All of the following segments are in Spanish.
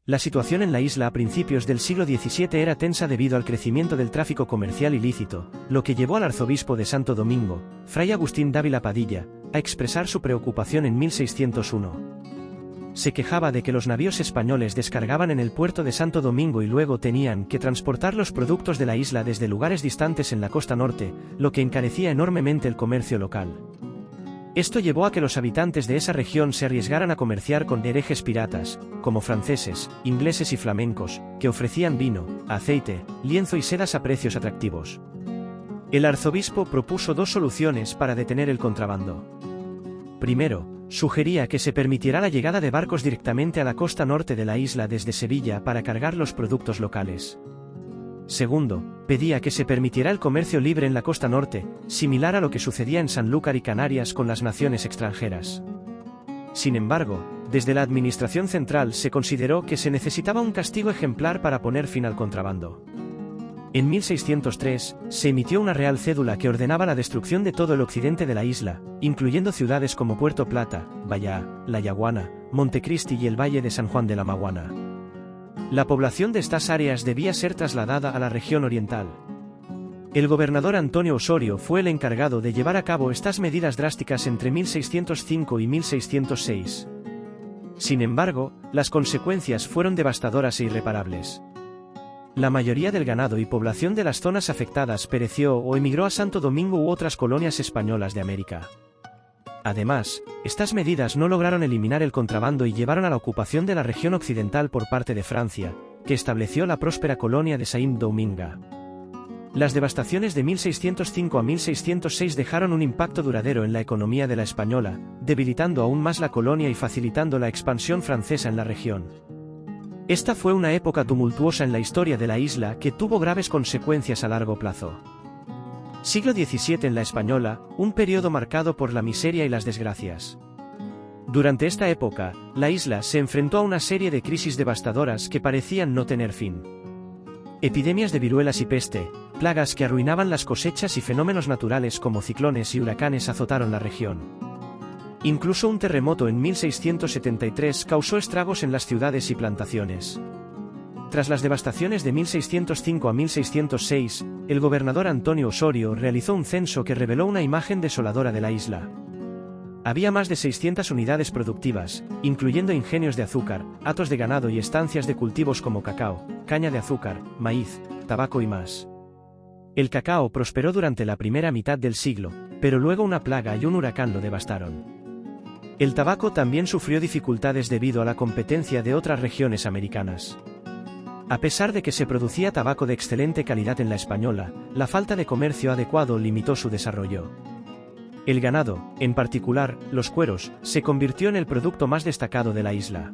La situación en la isla a principios del siglo XVII era tensa debido al crecimiento del tráfico comercial ilícito, lo que llevó al arzobispo de Santo Domingo, Fray Agustín Dávila Padilla, a expresar su preocupación en 1601. Se quejaba de que los navíos españoles descargaban en el puerto de Santo Domingo y luego tenían que transportar los productos de la isla desde lugares distantes en la costa norte, lo que encarecía enormemente el comercio local. Esto llevó a que los habitantes de esa región se arriesgaran a comerciar con herejes piratas, como franceses, ingleses y flamencos, que ofrecían vino, aceite, lienzo y sedas a precios atractivos. El arzobispo propuso dos soluciones para detener el contrabando. Primero, sugería que se permitiera la llegada de barcos directamente a la costa norte de la isla desde Sevilla para cargar los productos locales. Segundo, pedía que se permitiera el comercio libre en la costa norte, similar a lo que sucedía en Sanlúcar y Canarias con las naciones extranjeras. Sin embargo, desde la administración central se consideró que se necesitaba un castigo ejemplar para poner fin al contrabando. En 1603, se emitió una real cédula que ordenaba la destrucción de todo el occidente de la isla, incluyendo ciudades como Puerto Plata, Bayá, La Yaguana, Montecristi y el Valle de San Juan de la Maguana. La población de estas áreas debía ser trasladada a la región oriental. El gobernador Antonio Osorio fue el encargado de llevar a cabo estas medidas drásticas entre 1605 y 1606. Sin embargo, las consecuencias fueron devastadoras e irreparables. La mayoría del ganado y población de las zonas afectadas pereció o emigró a Santo Domingo u otras colonias españolas de América. Además, estas medidas no lograron eliminar el contrabando y llevaron a la ocupación de la región occidental por parte de Francia, que estableció la próspera colonia de Saint-Domingue. Las devastaciones de 1605 a 1606 dejaron un impacto duradero en la economía de la española, debilitando aún más la colonia y facilitando la expansión francesa en la región. Esta fue una época tumultuosa en la historia de la isla que tuvo graves consecuencias a largo plazo. Siglo XVII en la Española, un periodo marcado por la miseria y las desgracias. Durante esta época, la isla se enfrentó a una serie de crisis devastadoras que parecían no tener fin. Epidemias de viruelas y peste, plagas que arruinaban las cosechas y fenómenos naturales como ciclones y huracanes azotaron la región. Incluso un terremoto en 1673 causó estragos en las ciudades y plantaciones. Tras las devastaciones de 1605 a 1606, el gobernador Antonio Osorio realizó un censo que reveló una imagen desoladora de la isla. Había más de 600 unidades productivas, incluyendo ingenios de azúcar, hatos de ganado y estancias de cultivos como cacao, caña de azúcar, maíz, tabaco y más. El cacao prosperó durante la primera mitad del siglo, pero luego una plaga y un huracán lo devastaron. El tabaco también sufrió dificultades debido a la competencia de otras regiones americanas. A pesar de que se producía tabaco de excelente calidad en la Española, la falta de comercio adecuado limitó su desarrollo. El ganado, en particular, los cueros, se convirtió en el producto más destacado de la isla.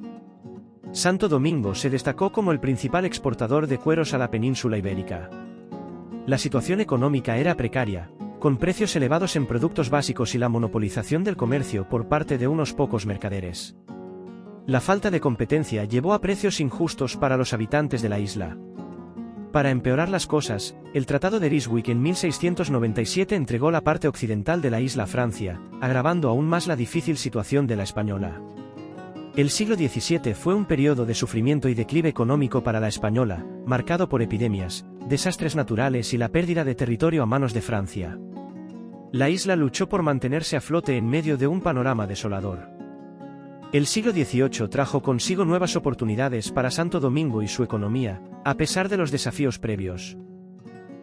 Santo Domingo se destacó como el principal exportador de cueros a la península ibérica. La situación económica era precaria, con precios elevados en productos básicos y la monopolización del comercio por parte de unos pocos mercaderes. La falta de competencia llevó a precios injustos para los habitantes de la isla. Para empeorar las cosas, el Tratado de Ryswick en 1697 entregó la parte occidental de la isla a Francia, agravando aún más la difícil situación de la española. El siglo XVII fue un periodo de sufrimiento y declive económico para la española, marcado por epidemias, desastres naturales y la pérdida de territorio a manos de Francia. La isla luchó por mantenerse a flote en medio de un panorama desolador. El siglo XVIII trajo consigo nuevas oportunidades para Santo Domingo y su economía, a pesar de los desafíos previos.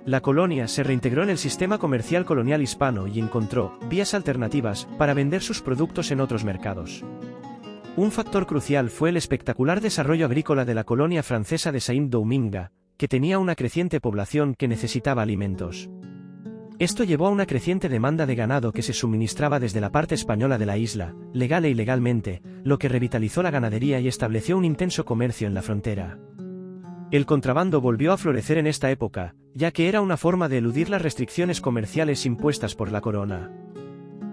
La colonia se reintegró en el sistema comercial colonial hispano y encontró vías alternativas para vender sus productos en otros mercados. Un factor crucial fue el espectacular desarrollo agrícola de la colonia francesa de Saint-Domingue, que tenía una creciente población que necesitaba alimentos. Esto llevó a una creciente demanda de ganado que se suministraba desde la parte española de la isla, legal e ilegalmente, lo que revitalizó la ganadería y estableció un intenso comercio en la frontera. El contrabando volvió a florecer en esta época, ya que era una forma de eludir las restricciones comerciales impuestas por la corona.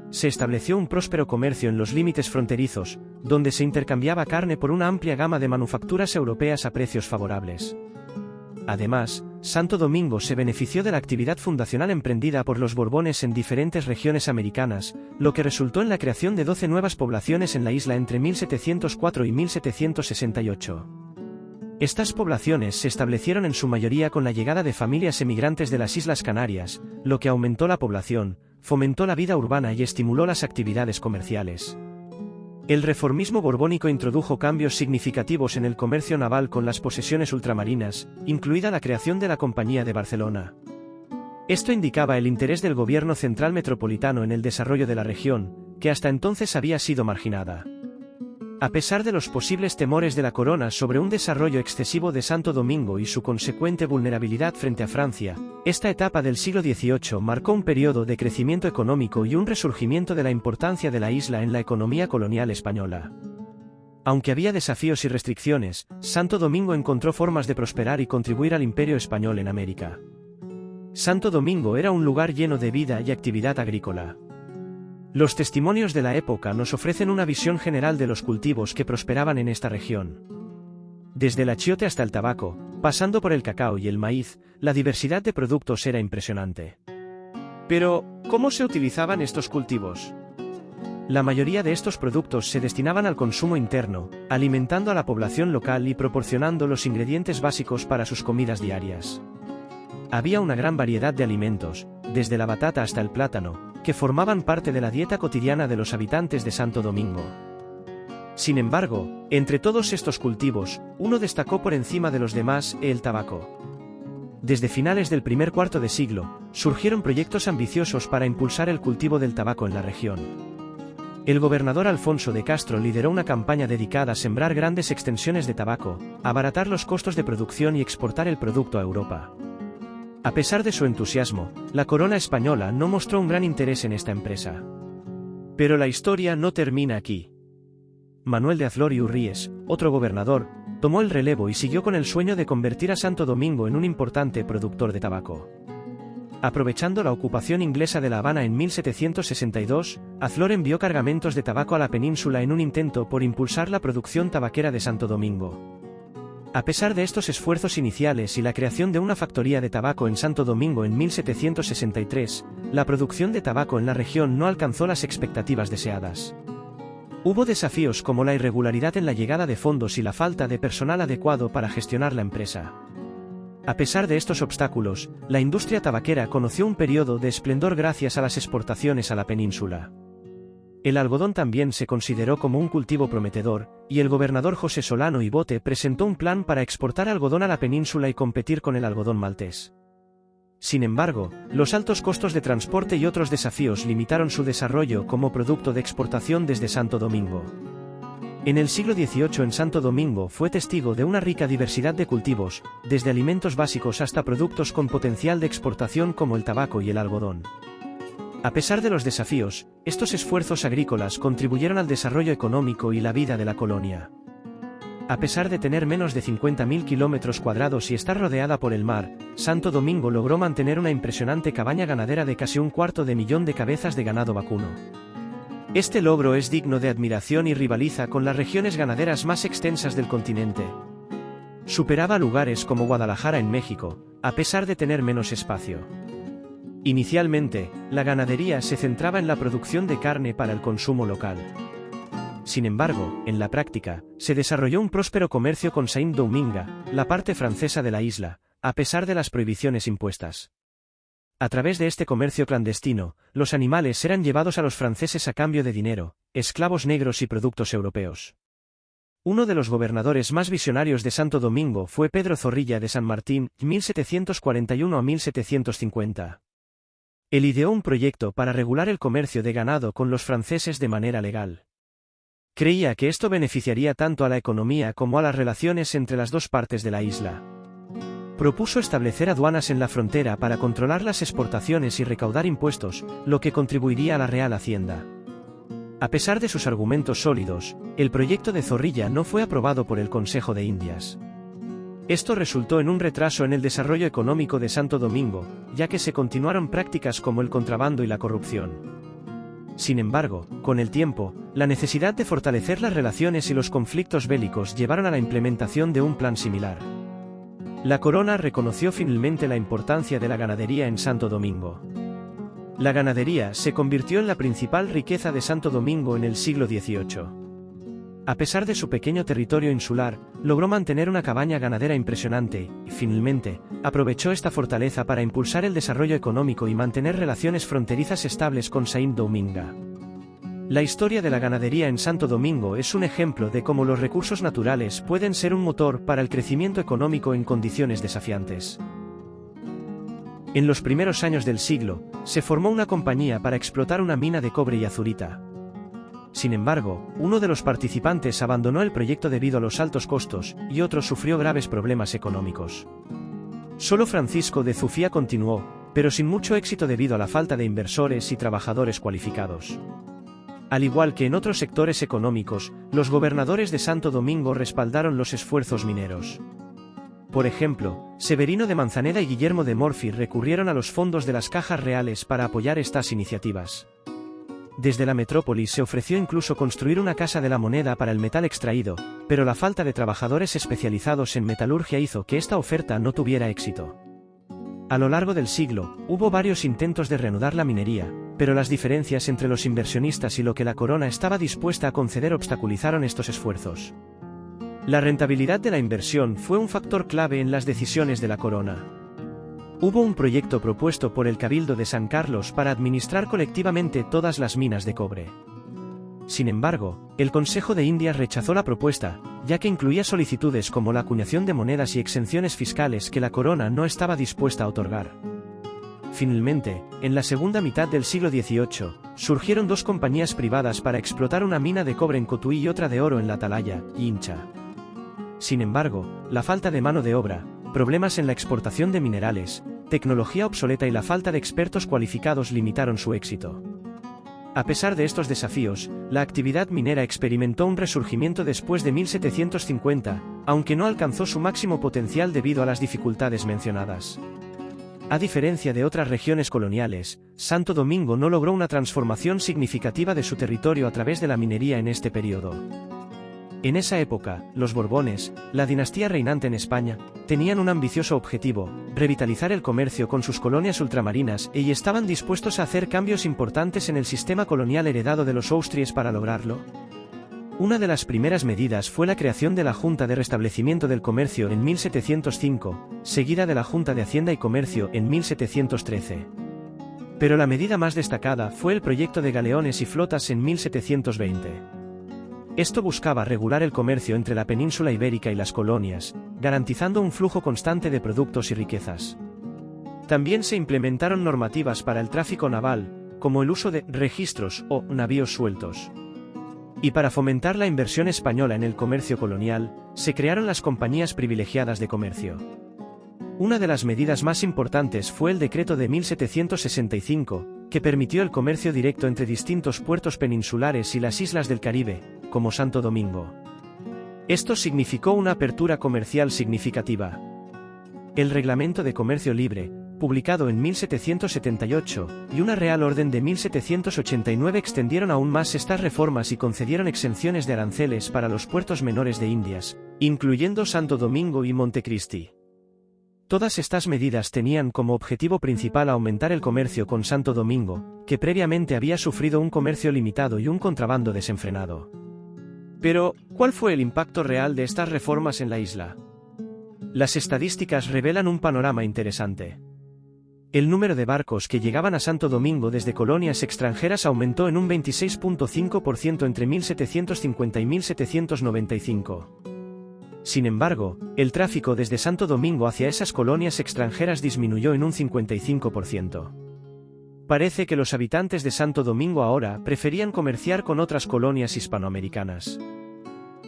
Se estableció un próspero comercio en los límites fronterizos, donde se intercambiaba carne por una amplia gama de manufacturas europeas a precios favorables. Además, Santo Domingo se benefició de la actividad fundacional emprendida por los Borbones en diferentes regiones americanas, lo que resultó en la creación de 12 nuevas poblaciones en la isla entre 1704 y 1768. Estas poblaciones se establecieron en su mayoría con la llegada de familias emigrantes de las Islas Canarias, lo que aumentó la población, fomentó la vida urbana y estimuló las actividades comerciales. El reformismo borbónico introdujo cambios significativos en el comercio naval con las posesiones ultramarinas, incluida la creación de la Compañía de Barcelona. Esto indicaba el interés del gobierno central metropolitano en el desarrollo de la región, que hasta entonces había sido marginada. A pesar de los posibles temores de la corona sobre un desarrollo excesivo de Santo Domingo y su consecuente vulnerabilidad frente a Francia, esta etapa del siglo XVIII marcó un periodo de crecimiento económico y un resurgimiento de la importancia de la isla en la economía colonial española. Aunque había desafíos y restricciones, Santo Domingo encontró formas de prosperar y contribuir al imperio español en América. Santo Domingo era un lugar lleno de vida y actividad agrícola. Los testimonios de la época nos ofrecen una visión general de los cultivos que prosperaban en esta región. Desde el achiote hasta el tabaco, pasando por el cacao y el maíz, la diversidad de productos era impresionante. Pero, ¿cómo se utilizaban estos cultivos? La mayoría de estos productos se destinaban al consumo interno, alimentando a la población local y proporcionando los ingredientes básicos para sus comidas diarias. Había una gran variedad de alimentos, desde la batata hasta el plátano, que formaban parte de la dieta cotidiana de los habitantes de Santo Domingo. Sin embargo, entre todos estos cultivos, uno destacó por encima de los demás: el tabaco. Desde finales del primer cuarto de siglo, surgieron proyectos ambiciosos para impulsar el cultivo del tabaco en la región. El gobernador Alfonso de Castro lideró una campaña dedicada a sembrar grandes extensiones de tabaco, abaratar los costos de producción y exportar el producto a Europa. A pesar de su entusiasmo, la corona española no mostró un gran interés en esta empresa. Pero la historia no termina aquí. Manuel de Azlor y Urríes, otro gobernador, tomó el relevo y siguió con el sueño de convertir a Santo Domingo en un importante productor de tabaco. Aprovechando la ocupación inglesa de La Habana en 1762, Azlor envió cargamentos de tabaco a la península en un intento por impulsar la producción tabaquera de Santo Domingo. A pesar de estos esfuerzos iniciales y la creación de una factoría de tabaco en Santo Domingo en 1763, la producción de tabaco en la región no alcanzó las expectativas deseadas. Hubo desafíos como la irregularidad en la llegada de fondos y la falta de personal adecuado para gestionar la empresa. A pesar de estos obstáculos, la industria tabaquera conoció un periodo de esplendor gracias a las exportaciones a la península. El algodón también se consideró como un cultivo prometedor, y el gobernador José Solano y Bote presentó un plan para exportar algodón a la península y competir con el algodón maltés. Sin embargo, los altos costos de transporte y otros desafíos limitaron su desarrollo como producto de exportación desde Santo Domingo. En el siglo XVIII en Santo Domingo fue testigo de una rica diversidad de cultivos, desde alimentos básicos hasta productos con potencial de exportación como el tabaco y el algodón. A pesar de los desafíos, estos esfuerzos agrícolas contribuyeron al desarrollo económico y la vida de la colonia. A pesar de tener menos de 50.000 kilómetros cuadrados y estar rodeada por el mar, Santo Domingo logró mantener una impresionante cabaña ganadera de casi 250.000 de cabezas de ganado vacuno. Este logro es digno de admiración y rivaliza con las regiones ganaderas más extensas del continente. Superaba lugares como Guadalajara en México, a pesar de tener menos espacio. Inicialmente, la ganadería se centraba en la producción de carne para el consumo local. Sin embargo, en la práctica, se desarrolló un próspero comercio con Saint-Domingue, la parte francesa de la isla, a pesar de las prohibiciones impuestas. A través de este comercio clandestino, los animales eran llevados a los franceses a cambio de dinero, esclavos negros y productos europeos. Uno de los gobernadores más visionarios de Santo Domingo fue Pedro Zorrilla de San Martín, 1741 a 1750. Él ideó un proyecto para regular el comercio de ganado con los franceses de manera legal. Creía que esto beneficiaría tanto a la economía como a las relaciones entre las dos partes de la isla. Propuso establecer aduanas en la frontera para controlar las exportaciones y recaudar impuestos, lo que contribuiría a la Real Hacienda. A pesar de sus argumentos sólidos, el proyecto de Zorrilla no fue aprobado por el Consejo de Indias. Esto resultó en un retraso en el desarrollo económico de Santo Domingo, ya que se continuaron prácticas como el contrabando y la corrupción. Sin embargo, con el tiempo, la necesidad de fortalecer las relaciones y los conflictos bélicos llevaron a la implementación de un plan similar. La corona reconoció finalmente la importancia de la ganadería en Santo Domingo. La ganadería se convirtió en la principal riqueza de Santo Domingo en el siglo XVIII. A pesar de su pequeño territorio insular, logró mantener una cabaña ganadera impresionante, y finalmente, aprovechó esta fortaleza para impulsar el desarrollo económico y mantener relaciones fronterizas estables con Saint-Domingue. La historia de la ganadería en Santo Domingo es un ejemplo de cómo los recursos naturales pueden ser un motor para el crecimiento económico en condiciones desafiantes. En los primeros años del siglo, se formó una compañía para explotar una mina de cobre y azurita. Sin embargo, uno de los participantes abandonó el proyecto debido a los altos costos, y otro sufrió graves problemas económicos. Solo Francisco de Zufía continuó, pero sin mucho éxito debido a la falta de inversores y trabajadores cualificados. Al igual que en otros sectores económicos, los gobernadores de Santo Domingo respaldaron los esfuerzos mineros. Por ejemplo, Severino de Manzaneda y Guillermo de Morphy recurrieron a los fondos de las cajas reales para apoyar estas iniciativas. Desde la metrópoli se ofreció incluso construir una casa de la moneda para el metal extraído, pero la falta de trabajadores especializados en metalurgia hizo que esta oferta no tuviera éxito. A lo largo del siglo, hubo varios intentos de reanudar la minería, pero las diferencias entre los inversionistas y lo que la corona estaba dispuesta a conceder obstaculizaron estos esfuerzos. La rentabilidad de la inversión fue un factor clave en las decisiones de la corona. Hubo un proyecto propuesto por el Cabildo de San Carlos para administrar colectivamente todas las minas de cobre. Sin embargo, el Consejo de Indias rechazó la propuesta, ya que incluía solicitudes como la acuñación de monedas y exenciones fiscales que la corona no estaba dispuesta a otorgar. Finalmente, en la segunda mitad del siglo XVIII, surgieron dos compañías privadas para explotar una mina de cobre en Cotuí y otra de oro en la Atalaya, Hincha. Sin embargo, la falta de mano de obra, problemas en la exportación de minerales, tecnología obsoleta y la falta de expertos cualificados limitaron su éxito. A pesar de estos desafíos, la actividad minera experimentó un resurgimiento después de 1750, aunque no alcanzó su máximo potencial debido a las dificultades mencionadas. A diferencia de otras regiones coloniales, Santo Domingo no logró una transformación significativa de su territorio a través de la minería en este periodo. En esa época, los Borbones, la dinastía reinante en España, tenían un ambicioso objetivo: revitalizar el comercio con sus colonias ultramarinas, y estaban dispuestos a hacer cambios importantes en el sistema colonial heredado de los Austries para lograrlo. Una de las primeras medidas fue la creación de la Junta de Restablecimiento del Comercio en 1705, seguida de la Junta de Hacienda y Comercio en 1713. Pero la medida más destacada fue el proyecto de galeones y flotas en 1720. Esto buscaba regular el comercio entre la península ibérica y las colonias, garantizando un flujo constante de productos y riquezas. También se implementaron normativas para el tráfico naval, como el uso de registros o navíos sueltos. Y para fomentar la inversión española en el comercio colonial, se crearon las compañías privilegiadas de comercio. Una de las medidas más importantes fue el decreto de 1765, que permitió el comercio directo entre distintos puertos peninsulares y las islas del Caribe, como Santo Domingo. Esto significó una apertura comercial significativa. El Reglamento de Comercio Libre, publicado en 1778, y una Real Orden de 1789 extendieron aún más estas reformas y concedieron exenciones de aranceles para los puertos menores de Indias, incluyendo Santo Domingo y Montecristi. Todas estas medidas tenían como objetivo principal aumentar el comercio con Santo Domingo, que previamente había sufrido un comercio limitado y un contrabando desenfrenado. Pero, ¿cuál fue el impacto real de estas reformas en la isla? Las estadísticas revelan un panorama interesante. El número de barcos que llegaban a Santo Domingo desde colonias extranjeras aumentó en un 26.5% entre 1750 y 1795. Sin embargo, el tráfico desde Santo Domingo hacia esas colonias extranjeras disminuyó en un 55%. Parece que los habitantes de Santo Domingo ahora preferían comerciar con otras colonias hispanoamericanas.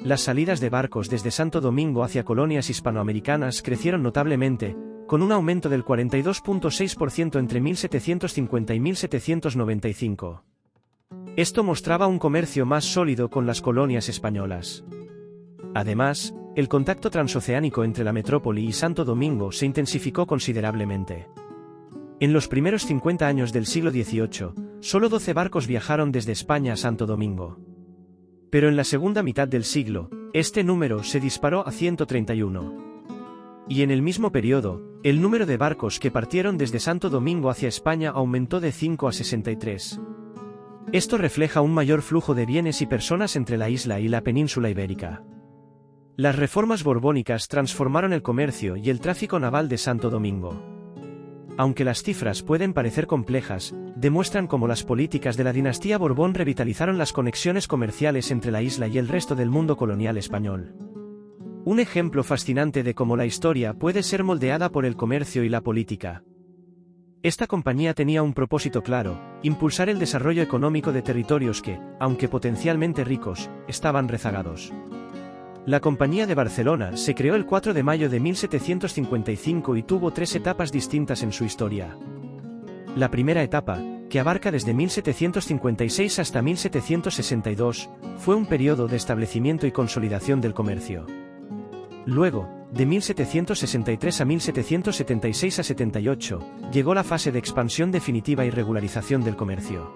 Las salidas de barcos desde Santo Domingo hacia colonias hispanoamericanas crecieron notablemente, con un aumento del 42.6% entre 1750 y 1795. Esto mostraba un comercio más sólido con las colonias españolas. Además, el contacto transoceánico entre la metrópoli y Santo Domingo se intensificó considerablemente. En los primeros 50 años del siglo XVIII, solo 12 barcos viajaron desde España a Santo Domingo. Pero en la segunda mitad del siglo, este número se disparó a 131. Y en el mismo periodo, el número de barcos que partieron desde Santo Domingo hacia España aumentó de 5 a 63. Esto refleja un mayor flujo de bienes y personas entre la isla y la península ibérica. Las reformas borbónicas transformaron el comercio y el tráfico naval de Santo Domingo. Aunque las cifras pueden parecer complejas, demuestran cómo las políticas de la dinastía Borbón revitalizaron las conexiones comerciales entre la isla y el resto del mundo colonial español. Un ejemplo fascinante de cómo la historia puede ser moldeada por el comercio y la política. Esta compañía tenía un propósito claro: impulsar el desarrollo económico de territorios que, aunque potencialmente ricos, estaban rezagados. La Compañía de Barcelona se creó el 4 de mayo de 1755 y tuvo 3 etapas distintas en su historia. La primera etapa, que abarca desde 1756 hasta 1762, fue un periodo de establecimiento y consolidación del comercio. Luego, de 1763 a 1776 a 78, llegó la fase de expansión definitiva y regularización del comercio.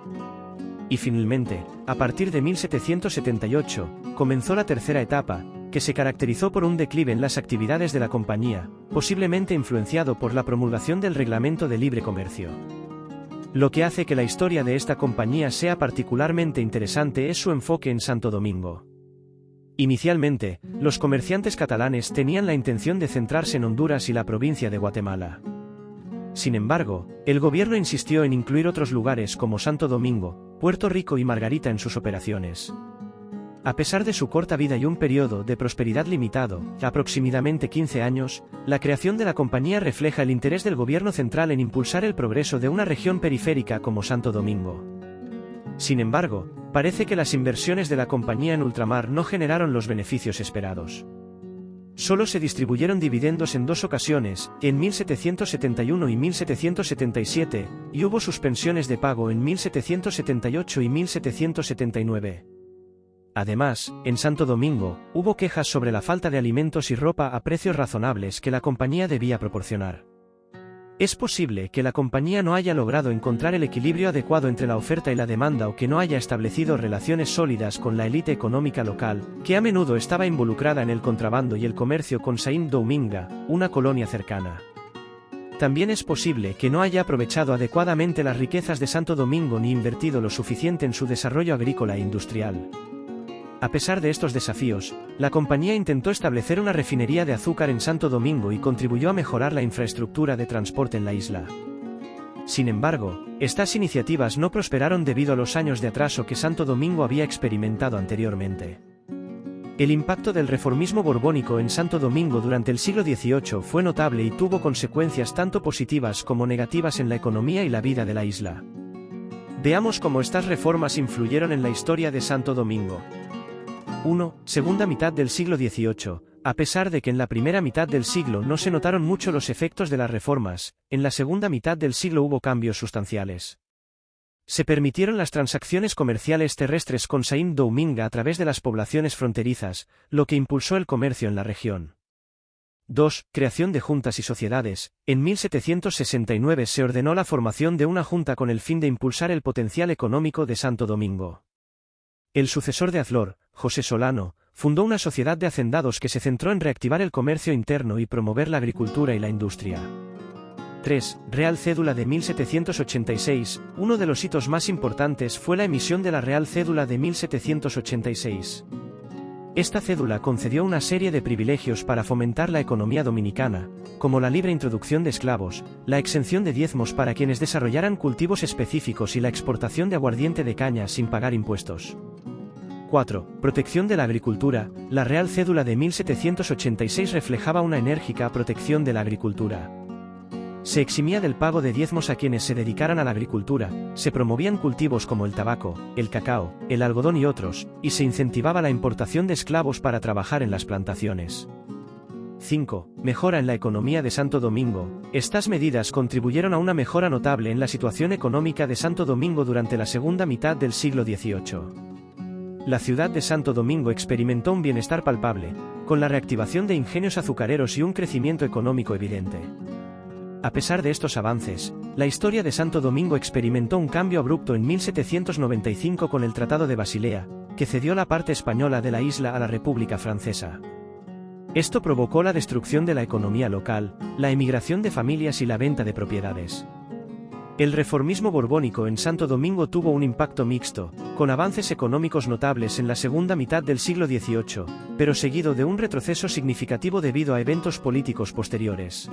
Y finalmente, a partir de 1778, comenzó la tercera etapa, que se caracterizó por un declive en las actividades de la compañía, posiblemente influenciado por la promulgación del Reglamento de Libre Comercio. Lo que hace que la historia de esta compañía sea particularmente interesante es su enfoque en Santo Domingo. Inicialmente, los comerciantes catalanes tenían la intención de centrarse en Honduras y la provincia de Guatemala. Sin embargo, el gobierno insistió en incluir otros lugares como Santo Domingo, Puerto Rico y Margarita en sus operaciones. A pesar de su corta vida y un periodo de prosperidad limitado, aproximadamente 15 años, la creación de la compañía refleja el interés del gobierno central en impulsar el progreso de una región periférica como Santo Domingo. Sin embargo, parece que las inversiones de la compañía en ultramar no generaron los beneficios esperados. Solo se distribuyeron dividendos en 2 ocasiones, en 1771 y 1777, y hubo suspensiones de pago en 1778 y 1779. Además, en Santo Domingo, hubo quejas sobre la falta de alimentos y ropa a precios razonables que la compañía debía proporcionar. Es posible que la compañía no haya logrado encontrar el equilibrio adecuado entre la oferta y la demanda o que no haya establecido relaciones sólidas con la élite económica local, que a menudo estaba involucrada en el contrabando y el comercio con Saint Domingue, una colonia cercana. También es posible que no haya aprovechado adecuadamente las riquezas de Santo Domingo ni invertido lo suficiente en su desarrollo agrícola e industrial. A pesar de estos desafíos, la compañía intentó establecer una refinería de azúcar en Santo Domingo y contribuyó a mejorar la infraestructura de transporte en la isla. Sin embargo, estas iniciativas no prosperaron debido a los años de atraso que Santo Domingo había experimentado anteriormente. El impacto del reformismo borbónico en Santo Domingo durante el siglo XVIII fue notable y tuvo consecuencias tanto positivas como negativas en la economía y la vida de la isla. Veamos cómo estas reformas influyeron en la historia de Santo Domingo. 1. Segunda mitad del siglo XVIII. A pesar de que en la primera mitad del siglo no se notaron mucho los efectos de las reformas, en la segunda mitad del siglo hubo cambios sustanciales. Se permitieron las transacciones comerciales terrestres con Saint Domingue a través de las poblaciones fronterizas, lo que impulsó el comercio en la región. 2. Creación de juntas y sociedades. En 1769 se ordenó la formación de una junta con el fin de impulsar el potencial económico de Santo Domingo. El sucesor de Azlor, José Solano, fundó una sociedad de hacendados que se centró en reactivar el comercio interno y promover la agricultura y la industria. 3. Real Cédula de 1786. Uno de los hitos más importantes fue la emisión de la Real Cédula de 1786. Esta cédula concedió una serie de privilegios para fomentar la economía dominicana, como la libre introducción de esclavos, la exención de diezmos para quienes desarrollaran cultivos específicos y la exportación de aguardiente de caña sin pagar impuestos. 4. Protección de la agricultura. La Real Cédula de 1786 reflejaba una enérgica protección de la agricultura. Se eximía del pago de diezmos a quienes se dedicaran a la agricultura, se promovían cultivos como el tabaco, el cacao, el algodón y otros, y se incentivaba la importación de esclavos para trabajar en las plantaciones. 5. Mejora en la economía de Santo Domingo. Estas medidas contribuyeron a una mejora notable en la situación económica de Santo Domingo durante la segunda mitad del siglo XVIII. La ciudad de Santo Domingo experimentó un bienestar palpable, con la reactivación de ingenios azucareros y un crecimiento económico evidente. A pesar de estos avances, la historia de Santo Domingo experimentó un cambio abrupto en 1795 con el Tratado de Basilea, que cedió la parte española de la isla a la República Francesa. Esto provocó la destrucción de la economía local, la emigración de familias y la venta de propiedades. El reformismo borbónico en Santo Domingo tuvo un impacto mixto, con avances económicos notables en la segunda mitad del siglo XVIII, pero seguido de un retroceso significativo debido a eventos políticos posteriores.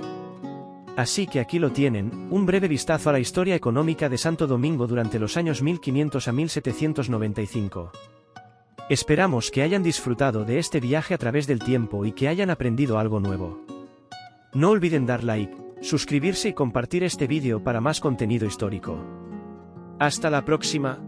Así que aquí lo tienen, un breve vistazo a la historia económica de Santo Domingo durante los años 1500 a 1795. Esperamos que hayan disfrutado de este viaje a través del tiempo y que hayan aprendido algo nuevo. No olviden dar like, suscribirse y compartir este vídeo para más contenido histórico. Hasta la próxima.